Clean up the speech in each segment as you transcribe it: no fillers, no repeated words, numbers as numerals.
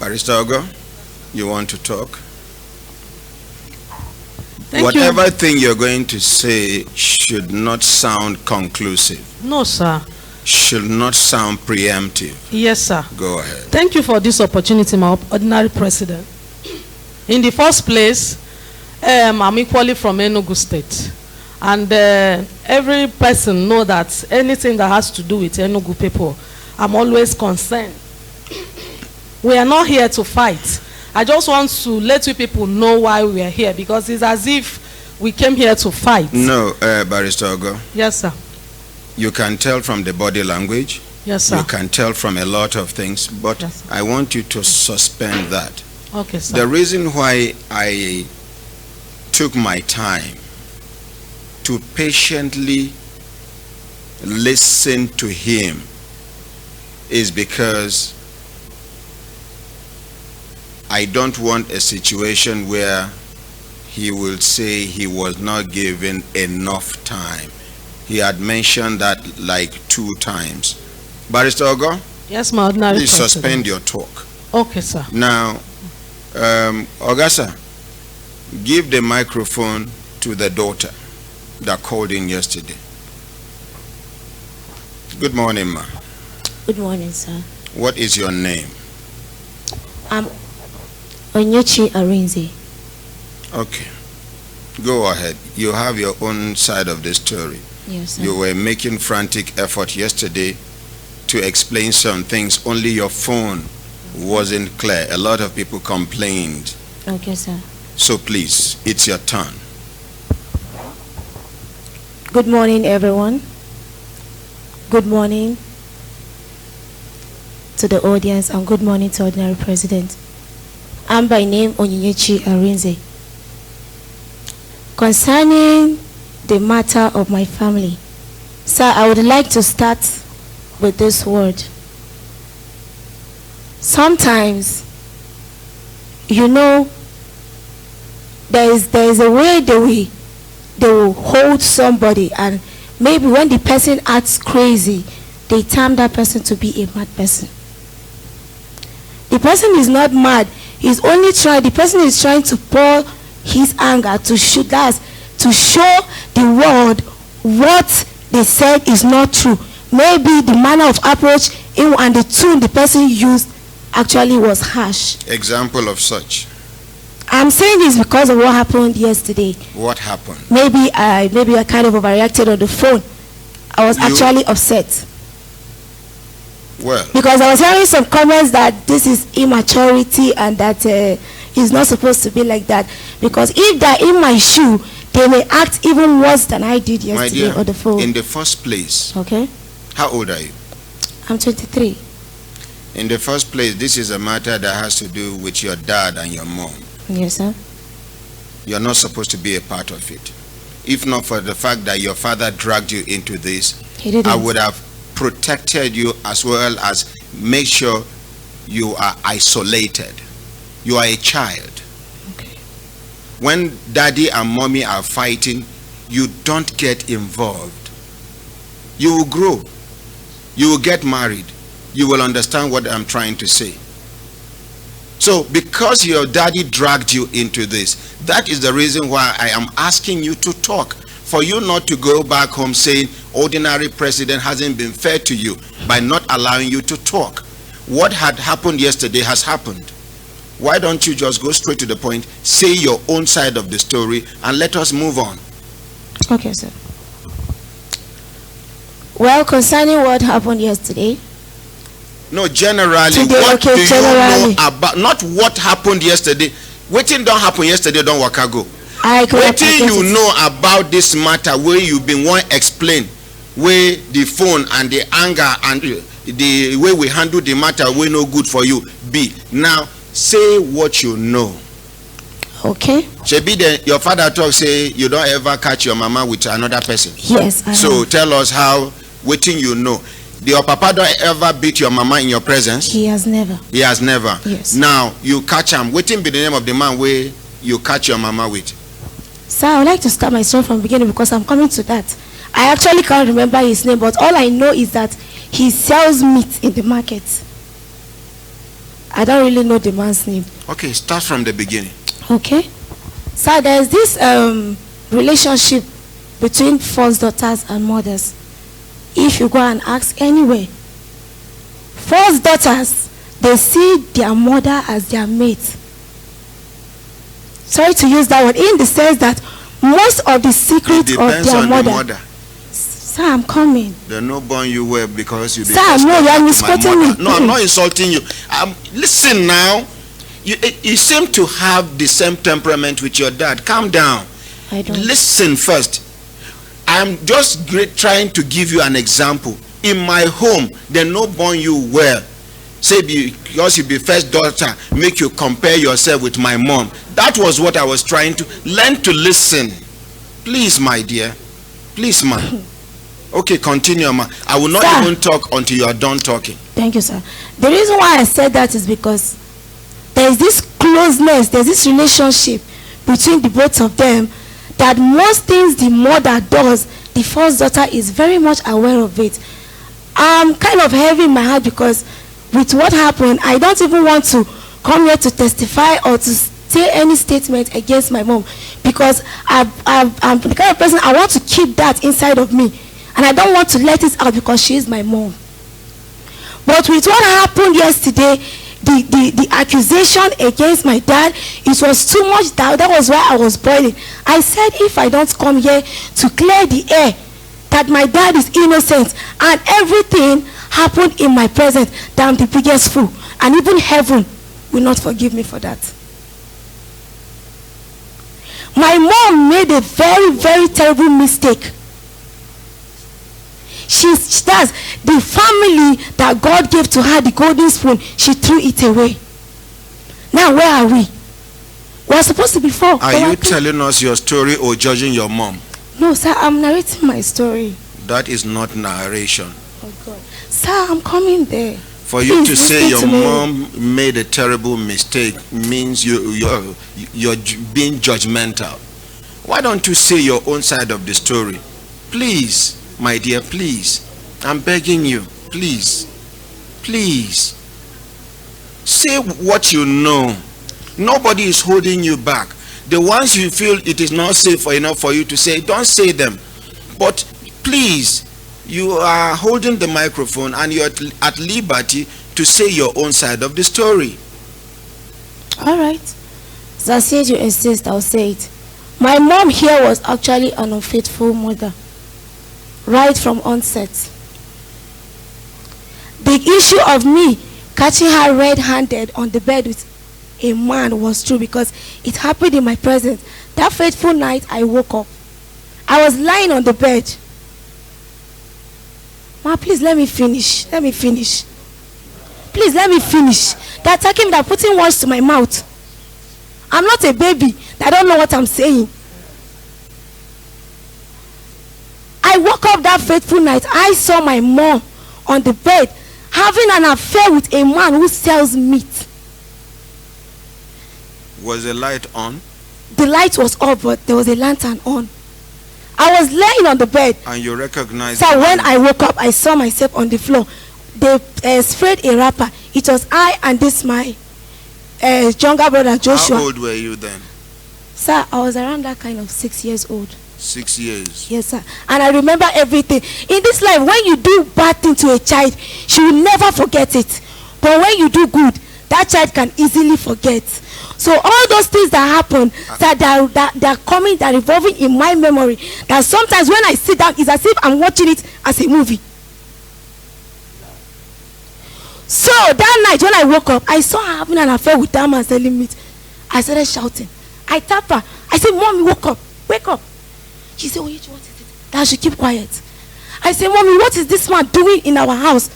Barrister Ogo, you want to talk? Whatever thing you're going to say should not sound conclusive. No, sir. Should not sound preemptive. Yes, sir. Go ahead. Thank you for this opportunity, my ordinary president. In the first place, I'm equally from Enugu State. And every person knows that anything that has to do with Enugu people, I'm always concerned. We are not here to fight. I just want to let you people know why we are here, because it's as if we came here to fight. No, Barrister Ogo. Yes, sir. You can tell from the body language. Yes, sir. You can tell from a lot of things, but yes, I want you to suspend that. Okay, sir. The reason why I took my time to patiently listen to him is because I don't want a situation where he will say he was not given enough time. He had mentioned that like 2 times. Barrister Ogo? Yes, my ordinary please president. suspend your talk. Okay, sir. Now, Ogasa, give the microphone to the daughter that called in yesterday. Good morning, ma. Good morning, sir. What is your name? I'm Pastor Arinze. Okay. Go ahead. You have your own side of the story. Yes, sir. You were making frantic effort yesterday to explain some things. Only your phone wasn't clear. A lot of people complained. Okay, sir. So please, it's your turn. Good morning, everyone. Good morning to the audience, and good morning to Ordinary President. I'm by name Pastor Arinze. Concerning the matter of my family, sir, I would like to start with this word. Sometimes, you know, there is a way they will hold somebody, and maybe when the person acts crazy, they term that person to be a mad person. The person is not mad. The person is trying to pour his anger to show the world what they said is not true. Maybe the manner of approach and the tone the person used actually was harsh. Example of such. I'm saying this because of what happened yesterday. What happened? Maybe I kind of overreacted on the phone. I was actually upset. Well, because I was hearing some comments that this is immaturity and that it's not supposed to be like that. Because if they're in my shoe, they may act even worse than I did yesterday on the phone. In the first place, okay. How old are you? I'm 23. In the first place, this is a matter that has to do with your dad and your mom. Yes, sir. You're not supposed to be a part of it. If not for the fact that your father dragged you into this, he didn't. I would have protected you as well as make sure you are isolated. You are a child. Okay. When daddy and mommy are fighting, you don't get involved. You will grow. You will get married. You will understand what I'm trying to say. So because your daddy dragged you into this, that is the reason why I am asking you to talk. For you not to go back home saying ordinary president hasn't been fair to you by not allowing you to talk. What had happened yesterday has happened. Why don't you just go straight to the point, say your own side of the story, and let us move on. Okay, sir. Well, concerning what happened yesterday. No, generally, today, what okay, do you know about, not what happened yesterday. Waiting don't happen yesterday, don't waka go. Waiting you know about this matter where you've been one explain, where the phone and the anger and the way we handle the matter we no good for you be. Now, say what you know. Okay. Shebi then your father talk say you don't ever catch your mama with another person. Yes. So tell us how waiting you know. Your papa don't ever beat your mama in your presence? He has never. He has never. Yes. Now you catch him. Waiting be the name of the man where you catch your mama with. Sir, I would like to start my story from the beginning because I'm coming to that. I actually can't remember his name, but all I know is that he sells meat in the market. I don't really know the man's name. Okay, start from the beginning. Okay. So there's this relationship between first daughters and mothers. If you go and ask anywhere, first daughters, they see their mother as their mate. Sorry to use that word, in the sense that most of the secrets of their mother. Sir, I'm coming. They no born you well because you. Sir, no, you are misquoting me. No, I'm not insulting you. Listen now. You seem to have the same temperament with your dad. Calm down. I don't. Listen first. I'm just trying to give you an example. In my home, they no born you well. Say because you be first daughter, make you compare yourself with my mom. That was what I was trying to learn to listen. Please, my dear. Please, ma. Okay, continue, ma. I will not even talk until you are done talking. Thank you, sir. The reason why I said that is because there is this closeness, there's this relationship between the both of them, that most things the mother does, the first daughter is very much aware of it. I'm kind of heavy in my heart because with what happened, I don't even want to come here to testify or to say any statement against my mom, because I'm the kind of person, I want to keep that inside of me, and I don't want to let it out because she is my mom. But with what happened yesterday, the accusation against my dad, it was too much. That was why I was boiling. I said, if I don't come here to clear the air that my dad is innocent and everything happened in my presence, that I'm the biggest fool, and even heaven will not forgive me for that. My mom made a very, very terrible mistake. She does. The family that God gave to her, the golden spoon, she threw it away. Now where are we? We are supposed to be four. Are you telling us your story or judging your mom? No, sir, I'm narrating my story. That is not narration. Oh God. Sir, I'm coming there. For you to say your mom made a terrible mistake means you're being judgmental. Why don't you say your own side of the story? Please, my dear, please. I'm begging you. Please. Please. Say what you know. Nobody is holding you back. The ones you feel it is not safe enough for you to say, don't say them. But please, you are holding the microphone and you're at liberty to say your own side of the story. All right. So since you insist, I'll say it. My mom here was actually an unfaithful mother, right from onset. The issue of me catching her red-handed on the bed with a man was true because it happened in my presence. That fateful night, I woke up. I was lying on the bed. Ma, please let me finish. Let me finish. Please let me finish. They're attacking me, they're putting words to my mouth. I'm not a baby. I don't know what I'm saying. I woke up that fateful night. I saw my mom on the bed having an affair with a man who sells meat. Was the light on? The light was off, but there was a lantern on. I was laying on the bed. And you recognized. So when I woke up, I saw myself on the floor. They sprayed a wrapper. It was I and this my younger brother Joshua. How old were you then? Sir, I was around that kind of 6 years old. 6 years? Yes, sir. And I remember everything. In this life, when you do bad thing to a child, she will never forget it. But when you do good, that child can easily forget. So all those things that happen, that are coming, that are revolving in my memory, that sometimes when I sit down, it's as if I'm watching it as a movie. So that night when I woke up, I saw her having an affair with that man selling meat. I started shouting. I tapped her. I said, Mommy, wake up. Wake up. She said, what is it? That I should keep quiet. I said, Mommy, what is this man doing in our house?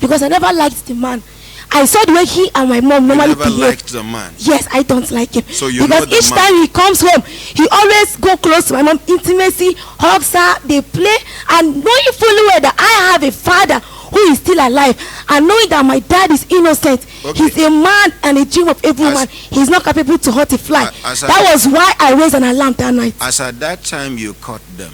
Because I never liked the man. I saw the way he and my mom normally behave. You never liked the man? Yes, I don't like him. So you because know each time he comes home, he always go close to my mom, intimacy, hugs her, they play, and knowing fully well that I have a father who is still alive, and knowing that my dad is innocent, he's a man and a dream of every man. He's not capable to hurt a fly. That was why I raised an alarm that night. As at that time you caught them,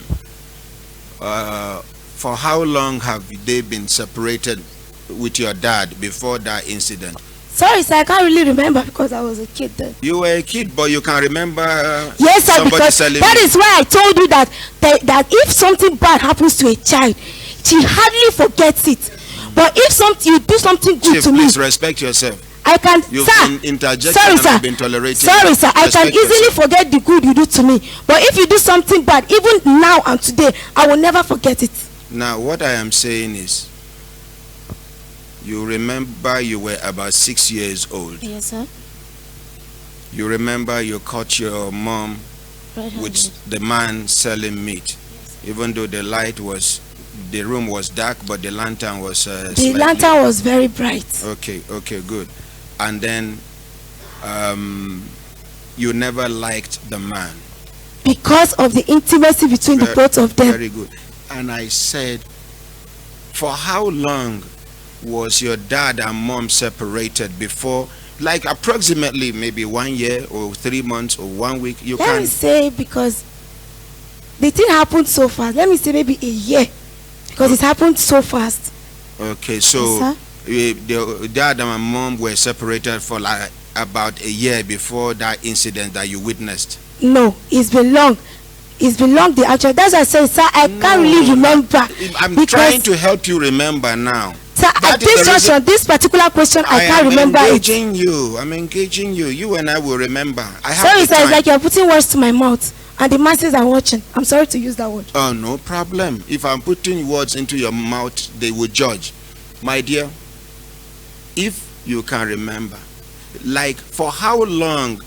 for how long have they been separated with your dad before that incident? Sorry, sir, I can't really remember because I was a kid then. You were a kid, but you can remember. Yes, sir, because that is why I told you that if something bad happens to a child, she hardly forgets it. But if you do something good to me, please respect yourself. I can, You've sir. been interjecting Sorry, and sir. I've been tolerating. Sorry, sir. I can easily yourself. forget the good you do to me. But if you do something bad, even now and today, I will never forget it. Now, what I am saying is, you remember you were about 6 years old. Yes, sir. You remember you caught your mom with the man selling meat, even though the room was dark, but the lantern was the lantern was very bright. Okay, good. And then you never liked the man because of the intimacy between the both of them. Very good. And I said, for how long was your dad and mom separated before? Like approximately maybe 1 year or 3 months or 1 week. Let me say, because the thing happened so fast. Let me say maybe a year, because it happened so fast. Okay, so yes, the dad and mom were separated for like about a year before that incident that you witnessed. No, it's been long. It's been long. The actual. That's why I said, sir, I can't really remember. I'm trying to help you remember now. Sir, at this junction, this particular question, I can't remember it. I'm engaging you. You and I will remember. Sorry, sir, it's like you're putting words to my mouth, and the masses are watching. I'm sorry to use that word. Oh, no problem. If I'm putting words into your mouth, they will judge. My dear, if you can remember, like for how long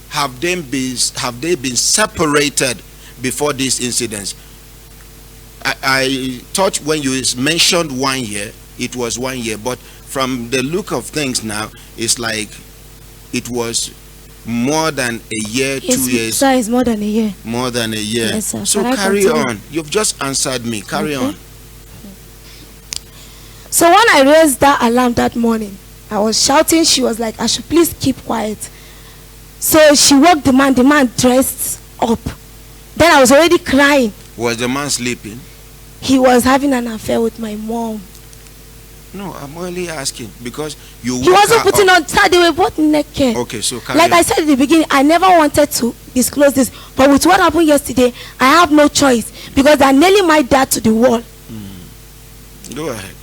have they been separated before these incidents? I thought when you mentioned 1 year, it was 1 year, but from the look of things now, it's like it was more than a year, yes, 2 years. Sir, it's more than a year. More than a year. Yes, sir. So carry on. You've just answered me. Carry on. So when I raised that alarm that morning, I was shouting. She was like, I should please keep quiet. So she woke the man. The man dressed up. Then I was already crying. Was the man sleeping? He was having an affair with my mom. No, I'm only asking because he wasn't putting on. Sir, they were both naked. Okay, so like I said at the beginning, I never wanted to disclose this, but with what happened yesterday, I have no choice because they're nailing my dad to the wall. Go ahead.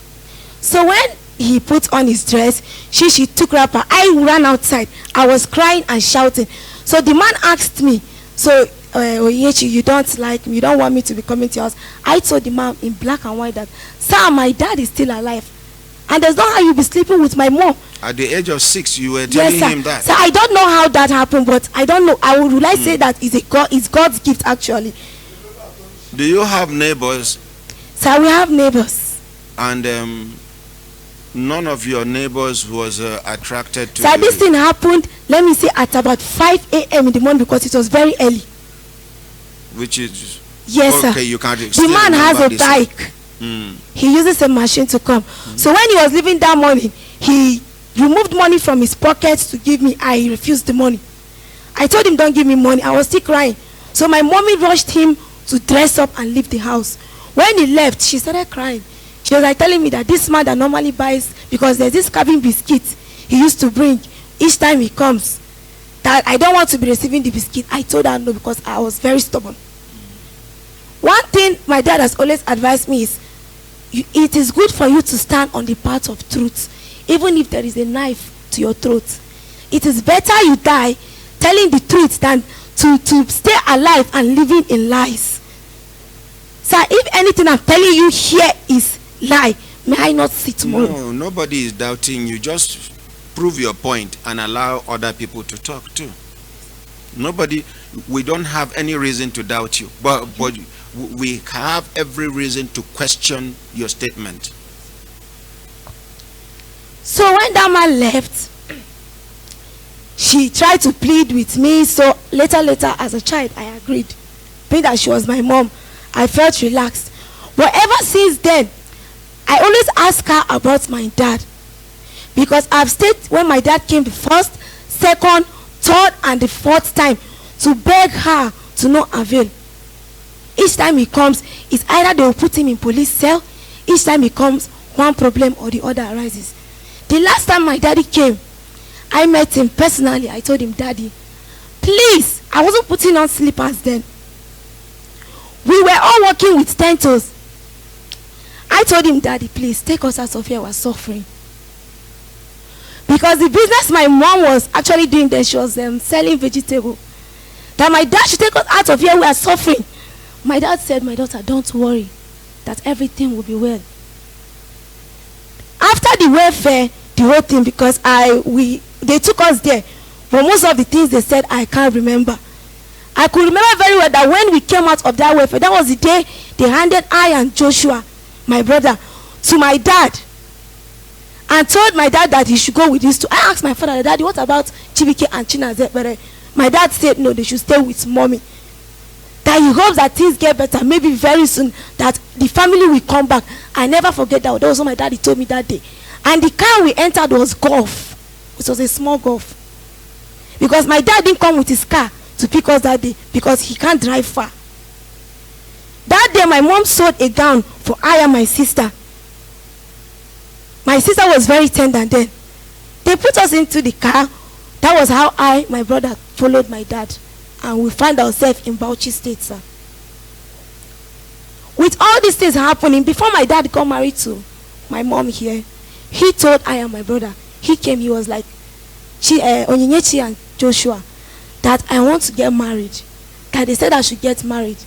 So when he put on his dress, she took wrapper. I ran outside. I was crying and shouting. So the man asked me, so Oyechi, you don't like me, you don't want me to be coming to your house. I told the man in black and white that, sir, my dad is still alive. And there's not how you be sleeping with my mom. At the age of 6, you were telling him that. So I don't know how that happened, but I don't know. I would like say that it's God's gift actually. Do you have neighbors? Sir, we have neighbors. And none of your neighbors was attracted to you? Sir, this thing happened, let me say, at about 5 a.m. in the morning because it was very early. Which is? Yes, okay, sir. You can't. The man has a bike. He uses a machine to come. So when he was leaving that morning, he removed money from his pockets to give me. I refused the money. I told him, don't give me money. I was still crying. So my mommy rushed him to dress up and leave the house. When he left, she started crying. She was like telling me that this man that normally buys, because there's this cabin biscuit he used to bring each time he comes, that I don't want to be receiving the biscuit. I told her no because I was very stubborn. One thing my dad has always advised me is, it is good for you to stand on the path of truth, even if there is a knife to your throat. It is better you die telling the truth than to stay alive and living in lies. Sir, if anything I'm telling you here is lie, may I not see tomorrow? No, nobody is doubting you. Just prove your point and allow other people to talk too. We don't have any reason to doubt you, but we have every reason to question your statement. So when that man left, she tried to plead with me. So later as a child, I agreed. Being that she was my mom, I felt relaxed. But ever since then, I always ask her about my dad, because I've stayed when my dad came the first, second, third, and the fourth time to beg her to no avail. Each time he comes, it's either they will put him in police cell. Each time he comes, one problem or the other arises. The last time my daddy came, I met him personally. I told him, Daddy, please, I wasn't putting on slippers then. We were all walking with 10 toes. I told him, Daddy, please take us out of here. We're suffering. Because the business my mom was actually doing then, she was selling vegetable. That my dad should take us out of here. We are suffering. My dad said, my daughter, don't worry, that everything will be well. After the welfare, the whole thing, because they took us there, but most of the things they said, I can't remember. I could remember very well that when we came out of that welfare, that was the day they handed I and Joshua, my brother, to my dad, and told my dad that he should go with these two. I asked my father, Daddy, what about Chibike and Chinaze? But my dad said no, they should stay with mommy. That he hopes that things get better, maybe very soon, that the family will come back. I never forget that. That was what my daddy told me that day. And the car we entered was Golf. It was a small Golf. Because my dad didn't come with his car to pick us that day because he can't drive far. That day my mom sewed a gown for I and my sister. My sister was very tender then. They put us into the car. That was how my brother followed my dad. And we found ourselves in Bauchi State, sir. With all these things happening, before my dad got married to my mom here, he told I and my brother, he came, he was like, Onyinyechi and Joshua, that I want to get married. That they said I should get married.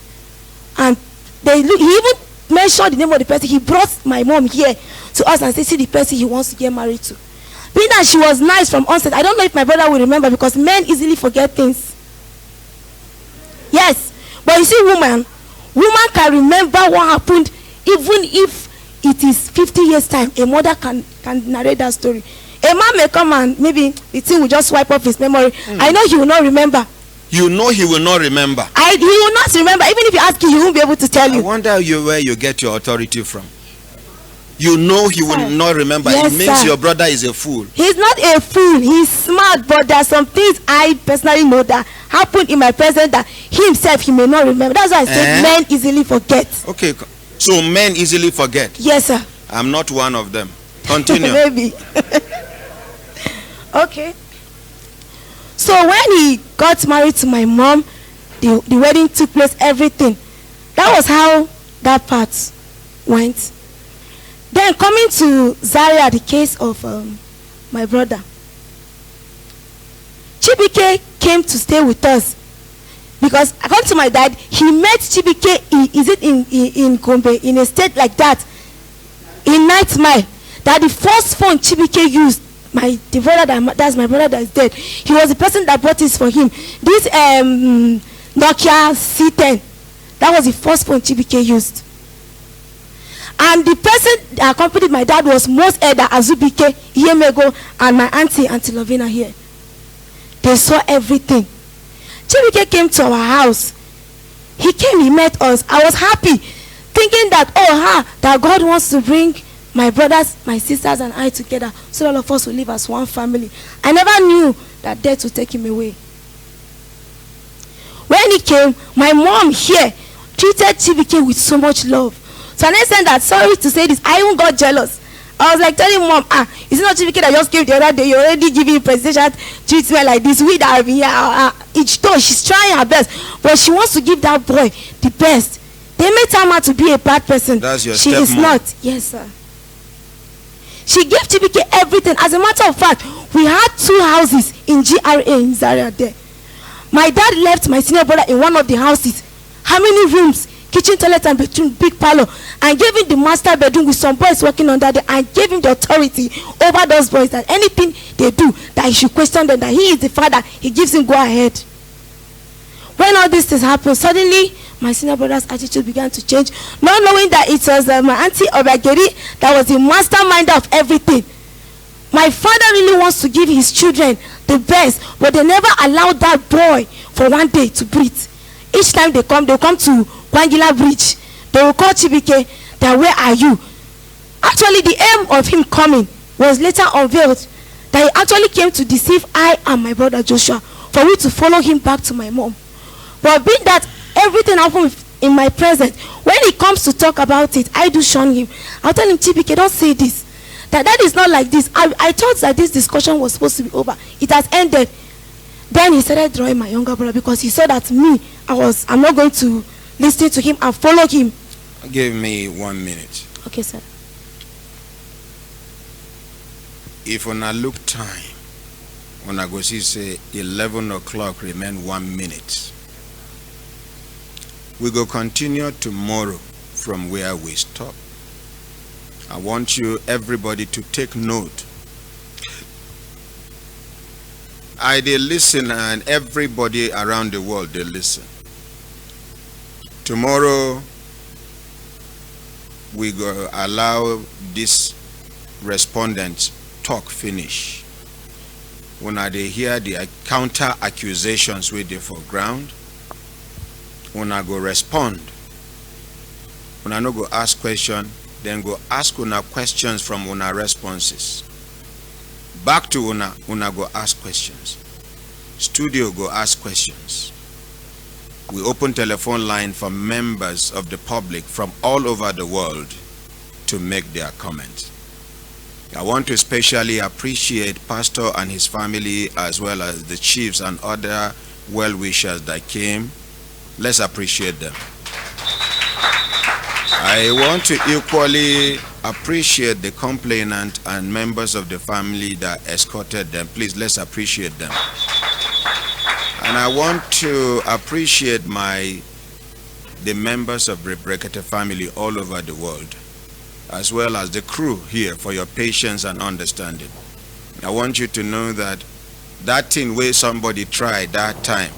And he even mentioned the name of the person. He brought my mom here to us and said, see the person he wants to get married to. Being that she was nice from onset, I don't know if my brother will remember because men easily forget things. Yes, but you see, woman can remember what happened even if it is 50 years time. A mother can narrate that story. A man may come and maybe the thing will just wipe off his memory. I know he will not remember. You know he will not remember. He will not remember. Even if you ask him, he won't be able to tell you. I wonder where you get your authority from. You know he will not remember. Yes, it means sir. your brother is a fool. He's not a fool. He's smart, but there are some things I personally know that happened in my presence that he himself, he may not remember. That's why I said men easily forget. Okay, so men easily forget. Yes, sir. I'm not one of them. Continue. Maybe. Okay. So when he got married to my mom, the wedding took place, everything. That was how that part went. Then coming to Zaria, the case of my brother. Chibike came to stay with us. Because according to my dad, he met Chibike in Gombe, in a state like that, in 9th Mile. That the first phone Chibike used, the brother that's my brother that is dead, he was the person that bought this for him. This Nokia C10, that was the first phone Chibike used. And the person that accompanied my dad was Most Elder Azubike Iyemego and my auntie Lovina here. They saw everything. Chibike came to our house. He came, he met us. I was happy, thinking that, that God wants to bring my brothers, my sisters, and I together so all of us will live as one family. I never knew that death would take him away. When he came, my mom here treated Chibike with so much love. So I said that, sorry to say this, I even got jealous. I was like telling mom, is it not Chibike that just came the other day? You already giving presidential treatment like this. We that have been here, each though she's trying her best, but she wants to give that boy the best. They made her out to be a bad person. That's your she stepmom. is not. Yes, sir. She gave Chibike everything. As a matter of fact, we had 2 houses in GRA in Zaria there. My dad left my senior brother in one of the houses. How many rooms? Kitchen, toilet, and bedroom, big parlor, and gave him the master bedroom with some boys working under there, and gave him the authority over those boys that anything they do, that he should question them, that he is the father, he gives him go ahead. When all these things happened, suddenly my senior brother's attitude began to change, not knowing that it was my auntie Obageri that was the masterminder of everything. My father really wants to give his children the best, but they never allowed that boy for one day to breathe. Each time they come to Kwangila Bridge. They will call Chibike that, where are you? Actually, the aim of him coming was later unveiled, that he actually came to deceive I and my brother Joshua for me to follow him back to my mom. But being that everything happened in my presence, when he comes to talk about it, I do shun him. I'll tell him, Chibike, don't say this. That is not like this. I thought that this discussion was supposed to be over. It has ended. Then he started drawing my younger brother because he saw that I'm not going to listen to him and follow him. Give me 1 minute. Okay, sir. If when I look time, when I go see say 11 o'clock remain 1 minute, we go continue tomorrow from where we stop. I want you, everybody, to take note. They listen, and everybody around the world, they listen. Tomorrow, we go allow this respondents talk finish. When they hear the counter accusations with the foreground, when I go respond, when I no go ask question, then go ask una questions from una responses. Back to una go ask questions. Studio go ask questions. We open telephone line for members of the public from all over the world to make their comments. I want to especially appreciate Pastor and his family, as well as the chiefs and other well-wishers that came. Let's appreciate them. I want to equally appreciate the complainant and members of the family that escorted them. Please, let's appreciate them. And I want to appreciate the members of the Brekete family all over the world, as well as the crew here, for your patience and understanding. I want you to know that thing where somebody tried that time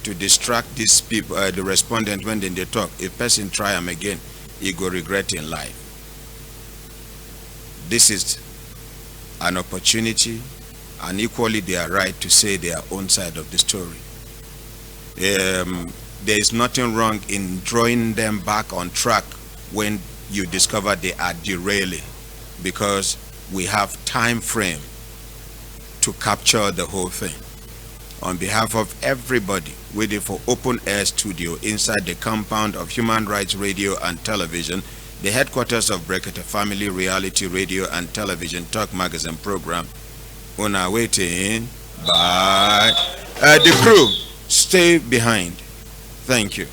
to distract these people, the respondent, when they talk, if person try them again, he go regret in life. This is an opportunity, and equally their right to say their own side of the story. There is nothing wrong in drawing them back on track when you discover they are derailing, because we have time frame to capture the whole thing. On behalf of everybody waiting for open air studio inside the compound of Human Rights Radio and Television, the headquarters of Brekete Family Reality Radio and Television Talk Magazine program, una waiting. Bye. The crew, stay behind. Thank you.